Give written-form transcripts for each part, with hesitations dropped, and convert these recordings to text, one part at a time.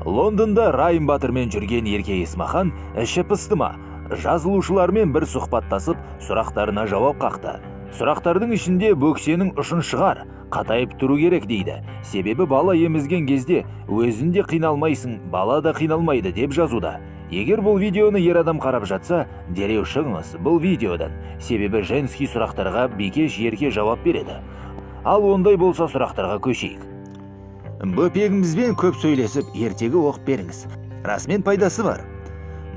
Лондонда Райым Батырмен жүрген Ерке Есмахан іші пысты ма? Жазылушылармен бір сұхбаттасып, сұрақтарына жауап қақты. Сұрақтардың ішінде бөксенің ұшын шығар, қатайып тұру керек дейді. Себебі бала емізген кезде өзінде қиналмайсың, бала да қиналмайды деп жазуда. Егер бұл видеоны ер адам қарап жатса, дереу шығыңыз бұл видеодан. Себебі женский сұрақтарға Бикеш Ерке жауап береді. Ал ондай болса сұрақтарға көшейік. Бөпегімізбен көп сөйлесіп, ертегі оқып беріңіз. Расымен пайдасы бар.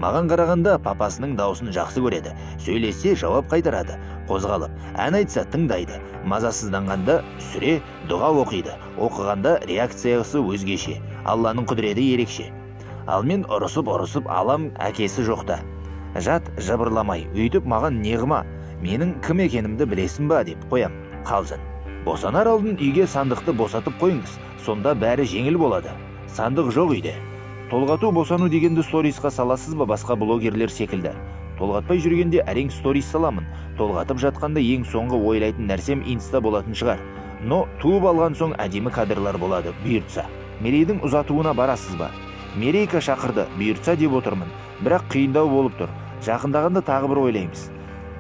Маған қарағанда папасының даусын жақсы көреді. Сөйлесе жауап қайтарады. Қозғалып, ән айтса тыңдайды. Мазасызданғанда сүре, дұға оқиды. Оқығанда реакциясы өзгеше. Алланың құдіреті ерекше. Ал мен ұрысып алам, әкесі жоқта. Жат жабырламай, өйтіп маған неғыма. Менің кім екенімді білесің ба деп қоям. Қалжың. Босанар алдын үйге сандықты босатып қойыңыз. Сонда бәрі жеңіл болады. Сандық жоқ үйде. Толғату босану дегенді сторисқа саласыз ба басқа блогерлер секілді? Толғатпай жүргенде әрең сторис саламын. Толғатып жатқанда ең соңғы ойлайтын нәрсем инста болатын шығар. Но туып алған соң әдемі кадрлар болады, бұйыртса. Мерейдің ұзатуына барасыз ба? Мерейка шақырды, бұйыртса деп отырмын. Бірақ қиындау болып тұр. Жақындағанда тағы бір ойлаймыз.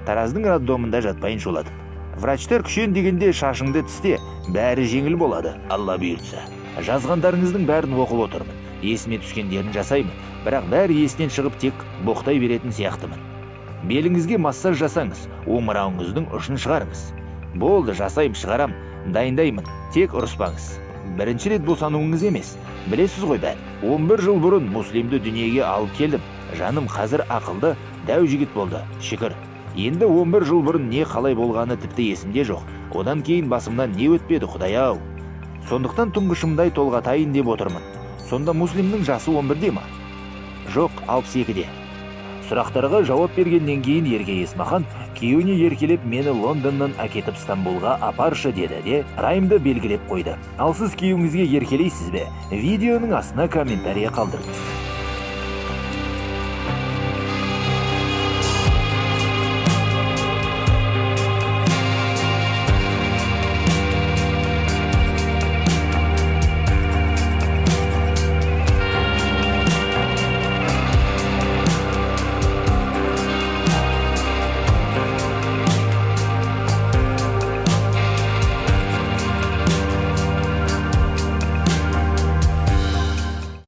Тараздың роддомында жатпайын шолатып. Врачтар күшен дегенде шашыңды тісте, бәрі жеңіл болады, Алла бұйыртса. Жазғандарыңыздың бәрін оқып отырмын. Есіме түскендерін жасаймын, бірақ бәрі есінен шығып тек боқтай беретін сияқтымын. Беліңізге массаж жасаңыз, омырауыңыздың ұшын шығарыңыз. Болды, жасайым, шығарам, дайындаймын, тек ұрыспаңыз. Бірінші рет босануыңыз емес, білесіз ғой бәрі. 11 жыл бұрын муслимді дүниеге алып келдім. Жаным қазір ақылды, дәу жігіт болды, шүкір. Енді 11 жыл бұрын не қалай болғаны тіпті есімде жоқ. Одан кейін басымнан не өтпеді, Құдай-ау. Сондықтан тұңғышымдай толғатайын деп отырмын. Сонда муслимнің жасы 11-де ма? Жоқ, 62-де. Сұрақтарға жауап бергеннен кейін Ерке Есмахан күйеуіне еркелеп мені Лондоннан әкетіп Стамбулға апаршы деді де Райымды белгілеп қойды. Ал сіз күйеуіңізге еркелейсіз бе? Видеоның астына комментария қалдырыңыз.